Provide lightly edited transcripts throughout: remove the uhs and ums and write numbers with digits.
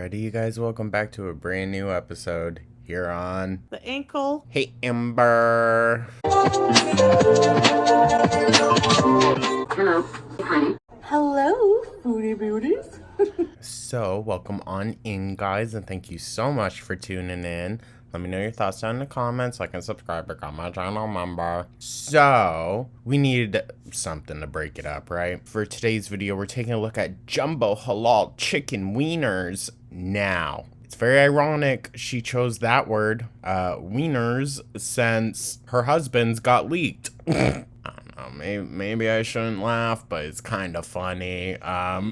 Alrighty, you guys, welcome back to a brand new episode here on The ankle. Hey Ember. Hello, foodie beauties. So, welcome on in, guys, and thank you so much for tuning in. Let me know your thoughts down in the comments, like and subscribe, become my channel member. So, we needed something to break it up, right? For today's video, we're taking a look at jumbo halal chicken wieners. Now, it's very ironic she chose that word, wieners, since her husband's got leaked. I don't know, maybe I shouldn't laugh, but it's kind of funny. I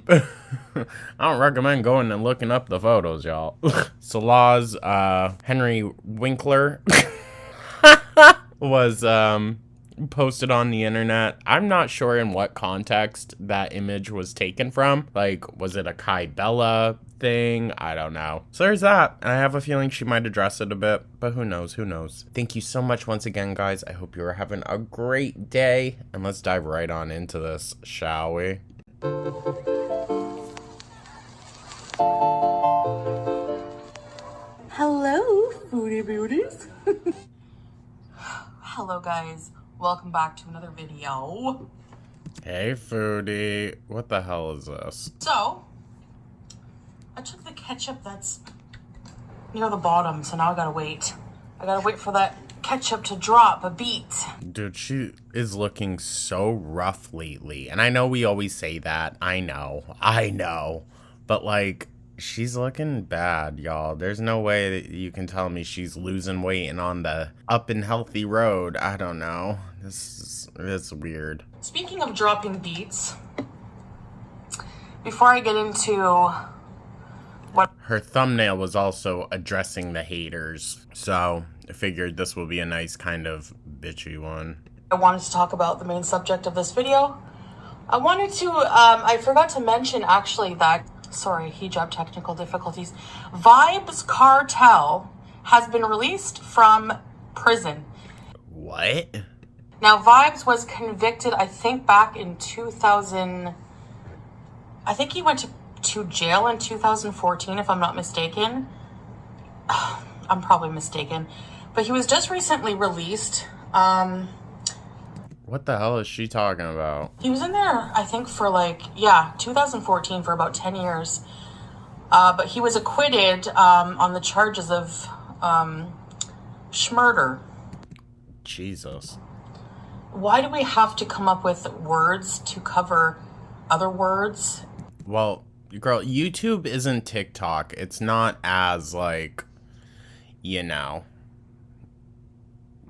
don't recommend going and looking up the photos, y'all. Salah's Henry Winkler was posted on the internet. I'm not sure in what context that image was taken from. Like, was it a Kai Bella thing? I don't know. So there's that. I have a feeling she might address it a bit, but who knows? Who knows? Thank you so much once again, guys. I hope you are having a great day, and let's dive right on into this, shall we? Hello, foodie beauties. Hello guys, welcome back to another video. Hey Foodie, what the hell is this? So, I took the ketchup that's near the bottom, so now I gotta wait. I gotta wait for that ketchup to drop a beat. Dude, she is looking so rough lately, and I know we always say that. I know, but like, she's looking bad, y'all. There's no way that you can tell me she's losing weight and on the up and healthy road. I don't know. It's weird. Speaking of dropping beats, before I get into what Her thumbnail was also addressing the haters, so I figured this will be a nice kind of bitchy one. I wanted to talk about, the main subject of this video, I wanted to, I forgot to mention actually that, sorry, hijab technical difficulties, Vybz Kartel has been released from prison. What? Now, Vybz was convicted, I think, back in 2000. I think he went to jail in 2014, if I'm not mistaken. I'm probably mistaken. But he was just recently released. What the hell is she talking about? He was in there, I think, for 2014, for about 10 years. But he was acquitted on the charges of schmurder. Jesus. Why do we have to come up with words to cover other words? Well, girl, YouTube isn't TikTok. It's not as, like,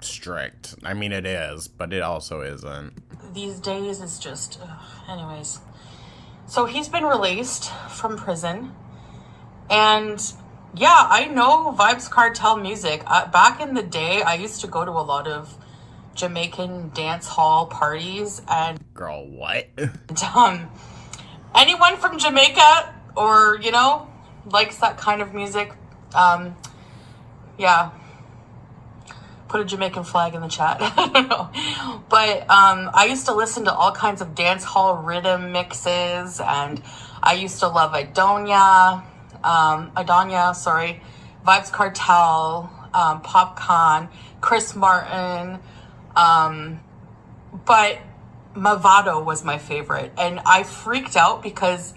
strict. I mean, it is, but it also isn't. These days it's just... anyways. So he's been released from prison. And, yeah, I know Vybz Kartel music. Back in the day, I used to go to a lot of Jamaican dance hall parties, and Girl, what? Anyone from Jamaica or likes that kind of music, yeah, put a Jamaican flag in the chat. I don't know, but I used to listen to all kinds of dance hall rhythm mixes, and I used to love Vybz Kartel, Popcorn, Chris Martin. But Mavado was my favorite, and I freaked out because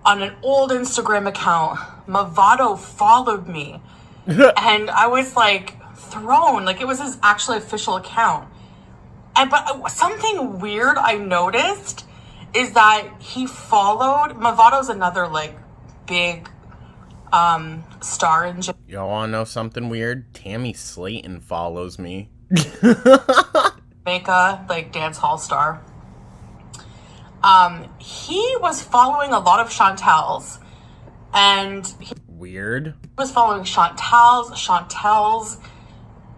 on an old Instagram account, Mavado followed me, and I was thrown, it was his actually official account. But something weird I noticed is that he followed Mavado's another big star in Japan. Y'all wanna know something weird? Tammy Slayton follows me. Jamaica, dance hall star. He was following a lot of Chantel's, and he Weird. was following Chantel's,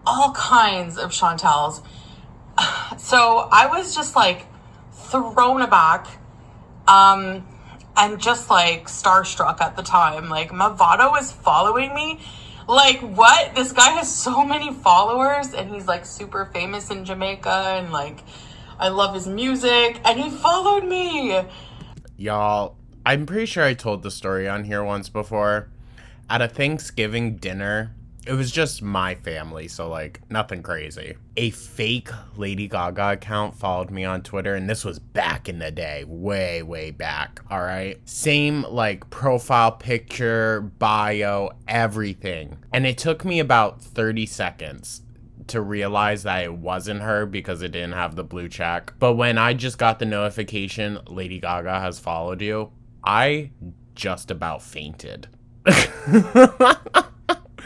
all kinds of Chantel's. So I was just thrown aback, and just starstruck at the time. Mavado is following me. What? This guy has so many followers, and he's super famous in Jamaica, and I love his music, and he followed me. Y'all, I'm pretty sure I told the story on here once before, at a Thanksgiving dinner, it was just my family, so like nothing crazy. A fake Lady Gaga account followed me on Twitter, and this was back in the day, way back, all right? Same like profile picture, bio, everything. And it took me about 30 seconds to realize that it wasn't her because it didn't have the blue check. But when I just got the notification, Lady Gaga has followed you, I just about fainted.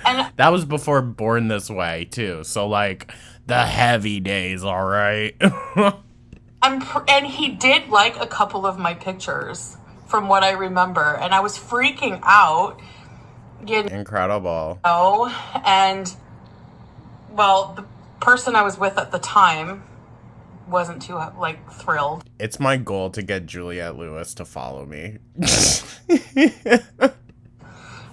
And that was before Born This Way, too. So, like, the heavy days, all right? and he did like a couple of my pictures from what I remember. And I was freaking out. Incredible. And, well, the person I was with at the time wasn't too, like, thrilled. It's my goal to get Juliette Lewis to follow me.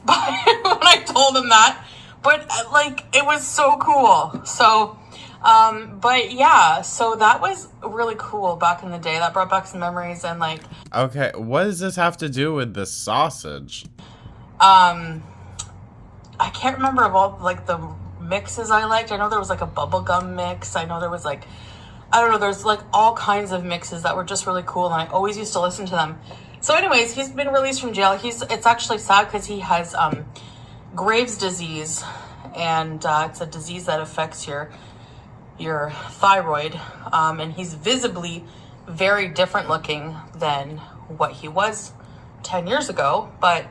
But when I told him that, but like it was so cool. So, but yeah, so that was really cool back in the day. That brought back some memories and like. Okay, what does this have to do with the sausage? I can't remember of all like the mixes I liked. I know there was like a bubblegum mix. I know there was like, I don't know. There's like all kinds of mixes that were just really cool, and I always used to listen to them. So anyways, he's been released from jail. It's actually sad because he has Graves' disease, and it's a disease that affects your thyroid, and he's visibly very different looking than what he was 10 years ago, but,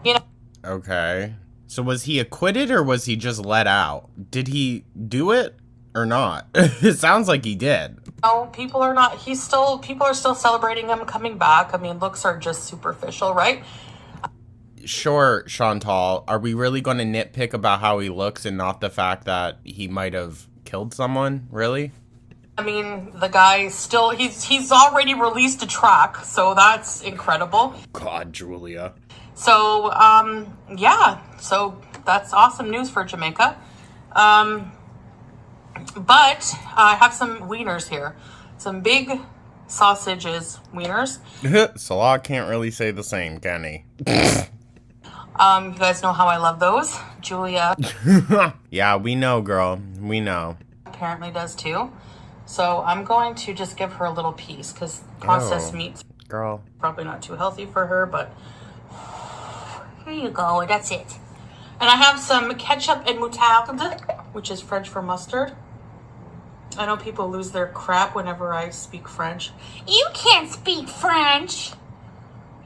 you know. Okay. So was he acquitted or was he just let out? Did he do it or not? It sounds like he did. No, people are still celebrating him coming back. I mean, looks are just superficial, right? Sure, Chantal. Are we really going to nitpick about how he looks and not the fact that he might have killed someone? Really? I mean, the guy still, he's already released a track, so that's incredible. God, Julia. So, yeah, so that's awesome news for Jamaica. But I have some wieners here. Some big sausages, wieners. Salah can't really say the same, can he? You guys know how I love those. Julia. Yeah, we know, girl. We know. Apparently does too. So I'm going to just give her a little piece because processed meats, girl, probably not too healthy for her, but here you go. That's it. And I have some ketchup and moutarde, which is French for mustard. I know people lose their crap whenever I speak French. You can't speak French.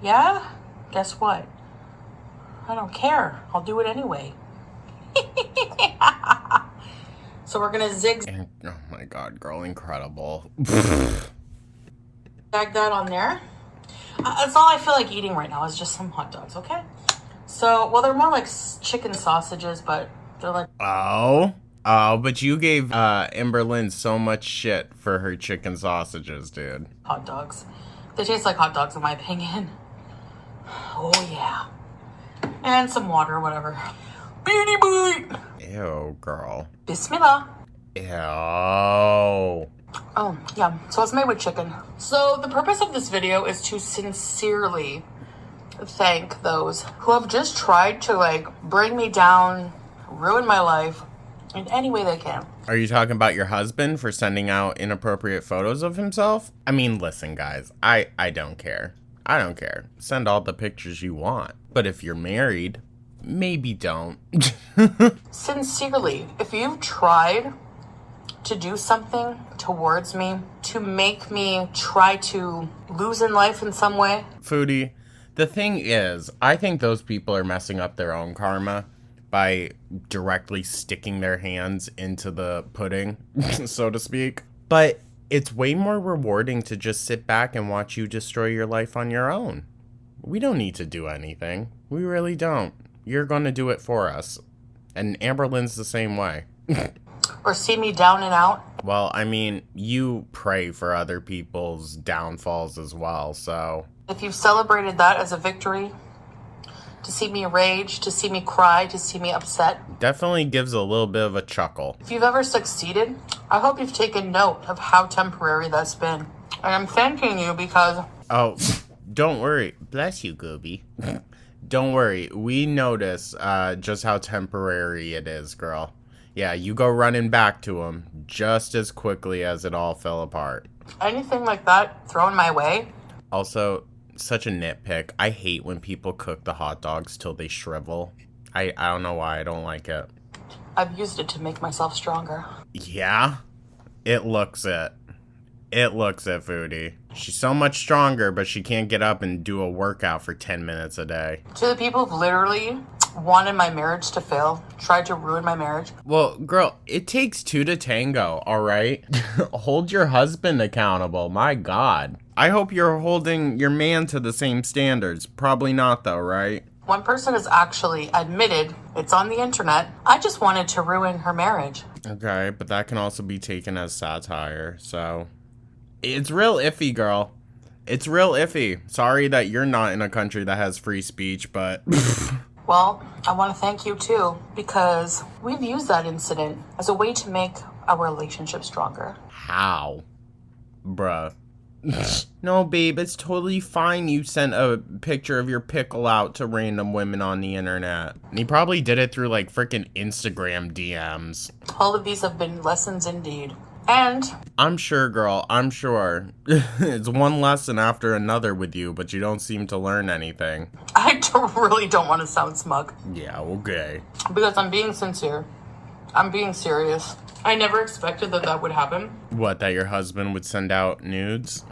Yeah? Guess what? I don't care. I'll do it anyway. So we're going to zigzag oh my God, girl, incredible. that on there. That's all I feel like eating right now is just some hot dogs, okay? So, well, they're more like chicken sausages, but they're like... Oh, but you gave Amberlynn so much shit for her chicken sausages, dude. Hot dogs. They taste like hot dogs, in my opinion. Oh, yeah. And some water, whatever. Beanie boy! Ew, girl. Bismillah. Ew. Oh, yeah. So it's made with chicken. So the purpose of this video is to sincerely thank those who have just tried to, like, bring me down, ruin my life, in any way they can. Are you talking about your husband for sending out inappropriate photos of himself? I mean, listen, guys, I don't care. I don't care. Send all the pictures you want. But if you're married, maybe don't. Sincerely, if you've tried to do something towards me, to make me try to lose in life in some way. Foodie, the thing is, I think those people are messing up their own karma by directly sticking their hands into the pudding, so to speak. But it's way more rewarding to just sit back and watch you destroy your life on your own. We don't need to do anything. We really don't. You're going to do it for us. And Amberlynn's the same way. Or see me down and out. Well, I mean, you pray for other people's downfalls as well, so... If you've celebrated that as a victory, to see me rage, to see me cry, to see me upset. Definitely gives a little bit of a chuckle. If you've ever succeeded, I hope you've taken note of how temporary that's been. And I'm thanking you because... Oh, don't worry. Bless you, Gooby. Don't worry. We notice just how temporary it is, girl. Yeah, you go running back to him just as quickly as it all fell apart. Anything like that thrown my way? Also, such a nitpick. I hate when people cook the hot dogs till they shrivel. I don't know why. I don't like it. I've used it to make myself stronger. Yeah? It looks it. It looks it, Foodie. She's so much stronger, but she can't get up and do a workout for 10 minutes a day. To the people who've literally wanted my marriage to fail, tried to ruin my marriage. Well, girl, it takes two to tango, alright? Hold your husband accountable, my God. I hope you're holding your man to the same standards. Probably not, though, right? One person has actually admitted, it's on the internet, I just wanted to ruin her marriage. Okay, but that can also be taken as satire, so... It's real iffy, girl. It's real iffy. Sorry that you're not in a country that has free speech, but... Well, I want to thank you too, because we've used that incident as a way to make our relationship stronger. How? Bruh. No, babe, it's totally fine you sent a picture of your pickle out to random women on the internet. And he probably did it through, like, freaking Instagram DMs. All of these have been lessons indeed. And... I'm sure, girl, I'm sure. It's one lesson after another with you, but you don't seem to learn anything. I really don't want to sound smug. Yeah, okay. Because I'm being sincere. I'm being serious. I never expected that would happen. What, that your husband would send out nudes?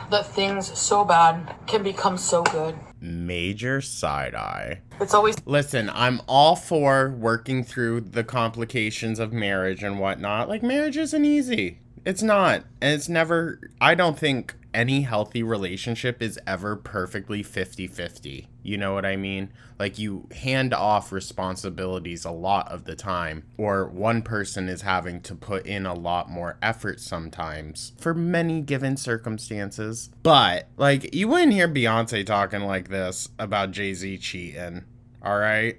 That things so bad can become so good. Major side-eye. It's always... Listen, I'm all for working through the complications of marriage and whatnot. Like, marriage isn't easy. It's not. And it's never... I don't think any healthy relationship is ever perfectly 50-50. You know what I mean? Like, you hand off responsibilities a lot of the time, or one person is having to put in a lot more effort sometimes for many given circumstances. But, like, you wouldn't hear Beyonce talking like this about Jay-Z cheating, all right?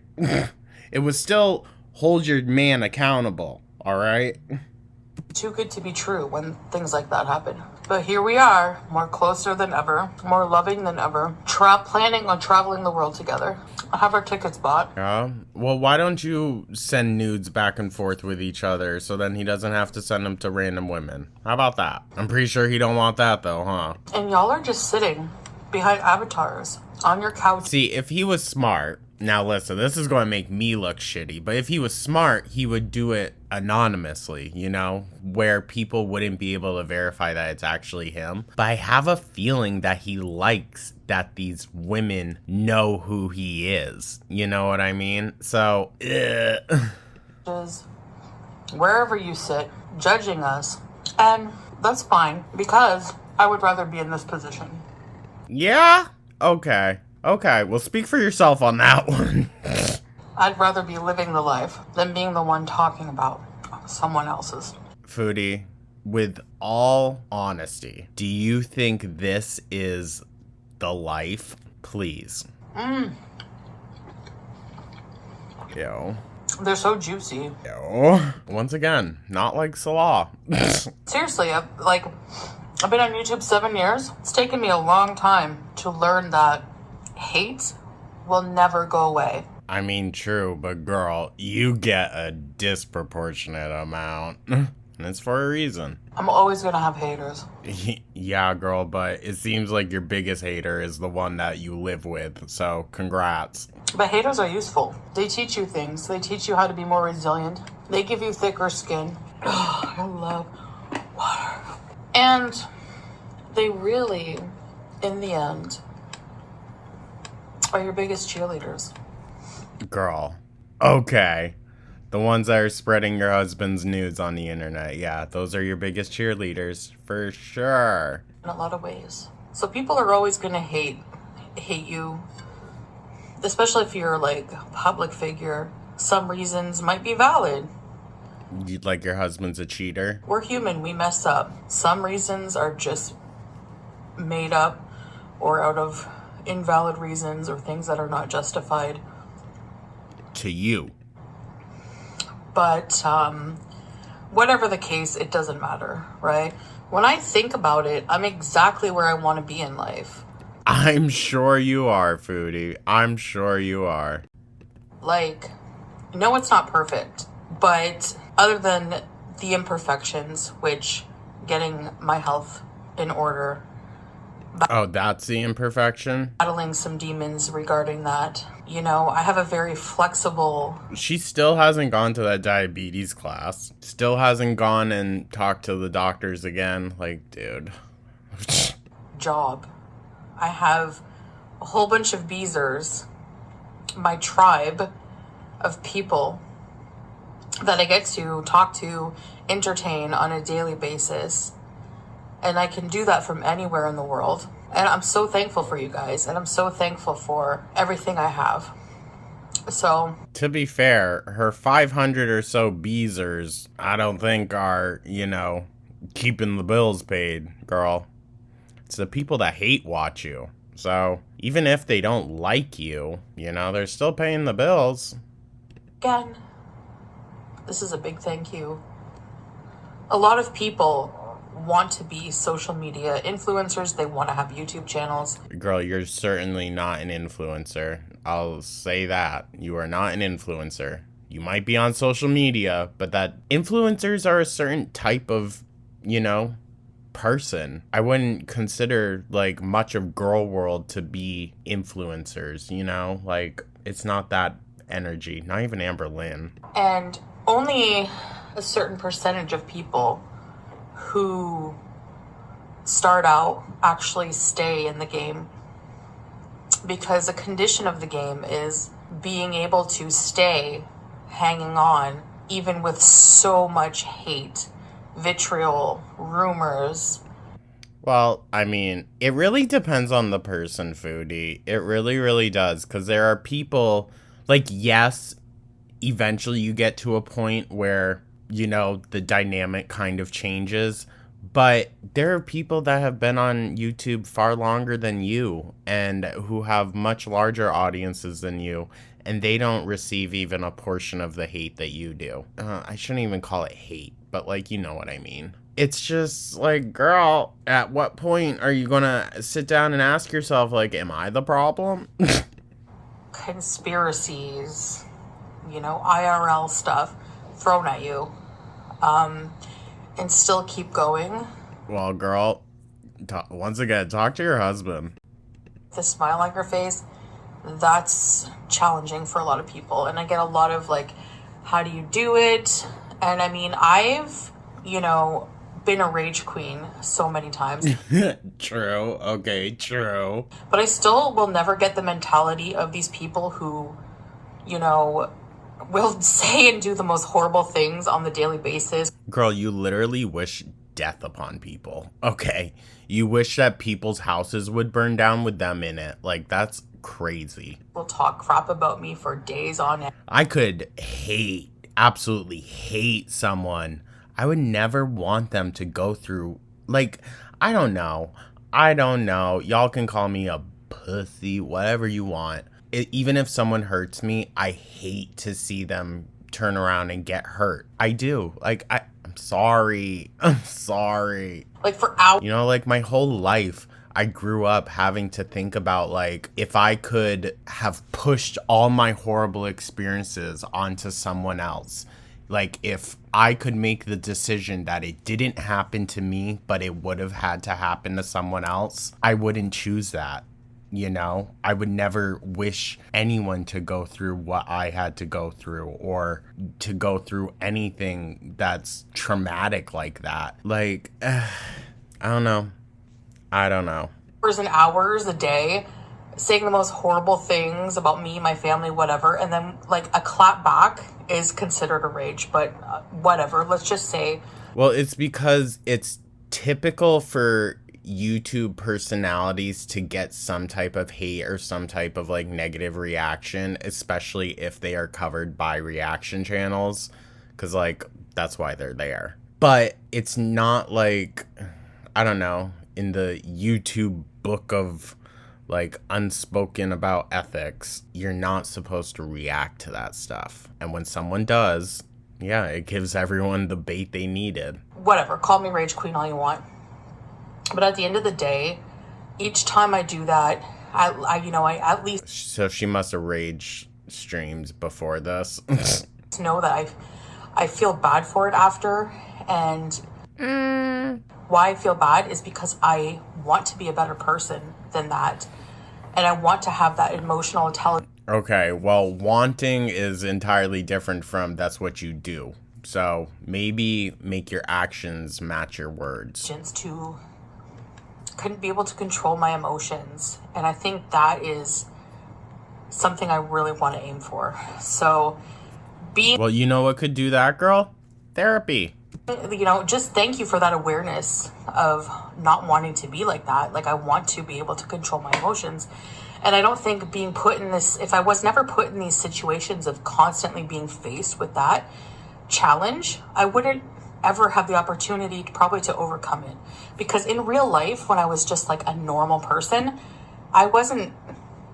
It was still hold your man accountable, all right? Too good to be true when things like that happen. But here we are, more closer than ever, more loving than ever, planning on traveling the world together. I have our tickets bought. Yeah? Well, why don't you send nudes back and forth with each other so then he doesn't have to send them to random women? How about that? I'm pretty sure he don't want that though, huh? And y'all are just sitting behind avatars on your couch. See, if he was smart, now listen, this is going to make me look shitty, but if he was smart, he would do it anonymously, you know, where people wouldn't be able to verify that it's actually him. But I have a feeling that he likes that these women know who he is. You know what I mean? So, wherever you sit, judging us. And that's fine, because I would rather be in this position. Yeah? Okay. Okay, well, speak for yourself on that one. I'd rather be living the life than being the one talking about someone else's. Foodie, with all honesty, do you think this is the life? Please. Yo. They're so juicy. Yo. Once again, not like Salah. Seriously, I've been on YouTube 7 years. It's taken me a long time to learn that hate will never go away. I mean, true, but girl, you get a disproportionate amount. And it's for a reason. I'm always gonna have haters. Yeah, girl, but it seems like your biggest hater is the one that you live with, so congrats. But haters are useful. They teach you things. They teach you how to be more resilient. They give you thicker skin. I love water. And they really, in the end, are your biggest cheerleaders. Girl. Okay. The ones that are spreading your husband's nudes on the internet. Yeah, those are your biggest cheerleaders, for sure. In a lot of ways. So people are always going to hate you. Especially if you're like a public figure. Some reasons might be valid. You'd like your husband's a cheater? We're human, we mess up. Some reasons are just made up or out of invalid reasons or things that are not justified. To you. But whatever the case, it doesn't matter, right? When I think about it, I'm exactly where I want to be in life. I'm sure you are, Foodie. I'm sure you are. Like, no, it's not perfect, but other than the imperfections, which getting my health in order, Oh, that's the imperfection? battling some demons regarding that. You know, I have a very flexible She still hasn't gone to that diabetes class. Still hasn't gone and talked to the doctors again. Like, dude. job. I have a whole bunch of Beezers, my tribe of people that I get to talk to, entertain on a daily basis. And I can do that from anywhere in the world. And I'm so thankful for you guys. And I'm so thankful for everything I have. So, To be fair, her 500 or so Beezers, I don't think are, keeping the bills paid, girl. It's the people that hate watch you. So, even if they don't like you, they're still paying the bills. again, this is a big thank you. A lot of people want to be social media influencers. They want to have YouTube channels. Girl, you're certainly not an influencer. I'll say that. You are not an influencer. You might be on social media, but that influencers are a certain type of, person. I wouldn't consider, much of girl world to be influencers, Like, it's not that energy. Not even Amber Lynn. And only a certain percentage of people who start out actually stay in the game, because a condition of the game is being able to stay hanging on even with so much hate, vitriol, rumors. Well, I mean, it really depends on the person, Foodie. It really, really does. Because there are people, yes, eventually you get to a point where, the dynamic kind of changes. But there are people that have been on YouTube far longer than you and who have much larger audiences than you. And they don't receive even a portion of the hate that you do. I shouldn't even call it hate, but you know what I mean. It's just girl, at what point are you gonna sit down and ask yourself, am I the problem? Conspiracies, IRL stuff thrown at you, and still keep going. Well, girl, once again, talk to your husband. The smile on your face, that's challenging for a lot of people. And I get a lot of how do you do it? And I mean, I've, been a rage queen so many times. True. Okay, true. But I still will never get the mentality of these people who, will say and do the most horrible things on the daily basis. Girl, you literally wish death upon people. Okay. You wish that people's houses would burn down with them in it. That's crazy. Will talk crap about me for days on end. I could absolutely hate someone. I would never want them to go through, I don't know. Y'all can call me a pussy, whatever you want. Even if someone hurts me, I hate to see them turn around and get hurt. I do. I'm sorry. I'm sorry. For hours. My whole life, I grew up having to think about, if I could have pushed all my horrible experiences onto someone else. If I could make the decision that it didn't happen to me, but it would have had to happen to someone else, I wouldn't choose that. I would never wish anyone to go through what I had to go through or to go through anything that's traumatic like that. I don't know. Hours and hours a day saying the most horrible things about me, my family, whatever. And then a clap back is considered a rage, but whatever. Let's just say. Well, it's because it's typical for YouTube personalities to get some type of hate or some type of negative reaction, especially if they are covered by reaction channels, because that's why they're there. But it's not I don't know, in the YouTube book of unspoken about ethics, you're not supposed to react to that stuff. And when someone does, yeah, it gives everyone the bait they needed. Whatever, call me rage queen all you want. But at the end of the day, each time I do that, I at least So she must have rage streamed before this. know that I feel bad for it after. And why I feel bad is because I want to be a better person than that. And I want to have that emotional intelligence. Okay, well, wanting is entirely different from that's what you do. So maybe make your actions match your words. To couldn't be able to control my emotions, and I think that is something I really want to aim for. So Well, you know what could do that, girl? Therapy. just thank you for that awareness of not wanting to be like that. Like, I want to be able to control my emotions. And I don't think being put in this, if I was never put in these situations of constantly being faced with that challenge, I wouldn't ever have the opportunity to overcome it. Because in real life, when I was just like a normal person, I wasn't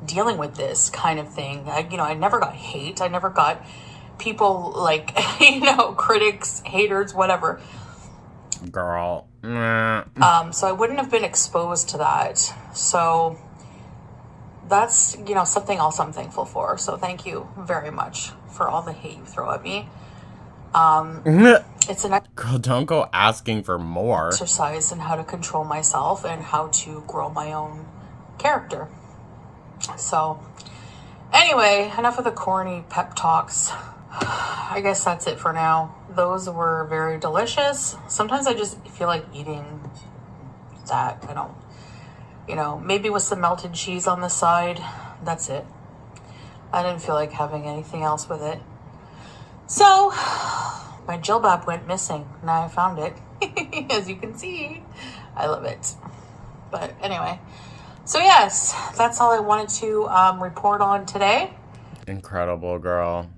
dealing with this kind of thing. I never got hate. I never got people like, critics, haters, whatever. Girl. So I wouldn't have been exposed to that. So that's, something else I'm thankful for. So thank you very much for all the hate you throw at me. It's an Girl, don't go asking for more. exercise in how to control myself and how to grow my own character. So anyway, enough of the corny pep talks. I guess that's it for now. Those were very delicious. Sometimes I just feel like eating that. I don't, maybe with some melted cheese on the side. That's it. I didn't feel like having anything else with it. So my jilbab went missing. Now I found it. As you can see, I love it. But anyway, so yes, that's all I wanted to report on today. Incredible, girl.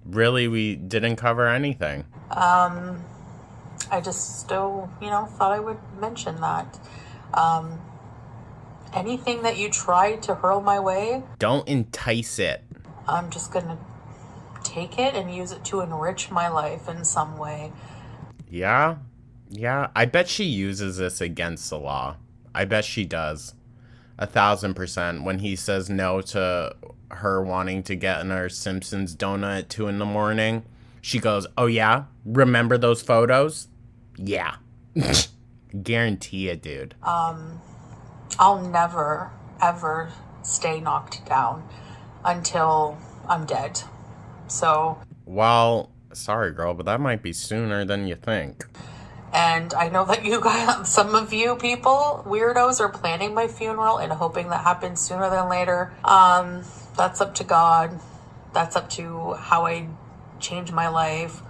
Really, we didn't cover anything. I just still, thought I would mention that. Anything that you try to hurl my way, Don't entice it. I'm just gonna take it and use it to enrich my life in some way. Yeah? Yeah. I bet she uses this against the law. I bet she does. 1,000%. When he says no to her wanting to get in her Simpsons donut at 2 a.m, she goes, "Oh yeah? Remember those photos?" Yeah. Guarantee it, dude. I'll never, ever stay knocked down until I'm dead. So, Well, sorry, girl, but that might be sooner than you think. and I know that you guys, some of you people, weirdos, are planning my funeral and hoping that happens sooner than later. That's up to God. That's up to how I change my life.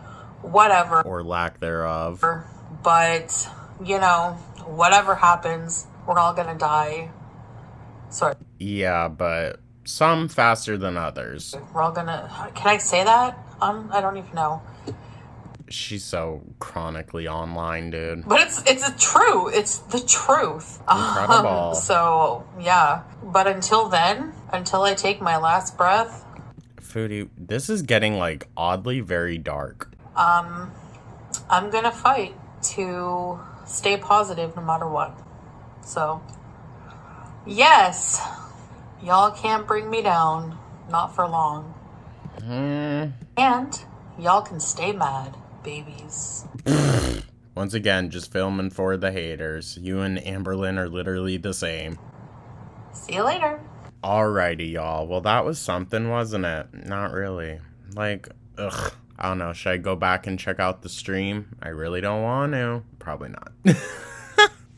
Whatever. Or lack thereof. But, whatever happens, we're all gonna die. Sorry. Yeah, but some faster than others. We're all gonna... Can I say that? I don't even know. She's so chronically online, dude. But it's true. It's the truth. Incredible. So, yeah. But until then, until I take my last breath... Foodie, this is getting, like, oddly very dark. I'm gonna fight to stay positive no matter what. So, yes. Y'all can't bring me down. Not for long. And y'all can stay mad, babies. Once again, just filming for the haters. You and Amberlynn are literally the same. See you later. Alrighty, y'all. Well, that was something, wasn't it? Not really. Like, ugh. I don't know. Should I go back and check out the stream? I really don't want to. Probably not.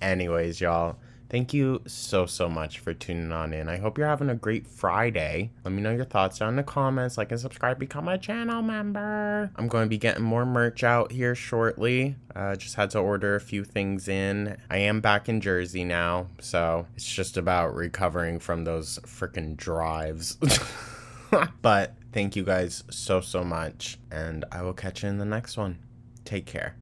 Anyways, y'all. Thank you so much for tuning on in. I hope you're having a great Friday. Let me know your thoughts down in the comments. Like and subscribe, become a channel member. I'm going to be getting more merch out here shortly. Just had to order a few things in. I am back in Jersey now, so it's just about recovering from those freaking drives. But thank you guys so much, and I will catch you in the next one. Take care.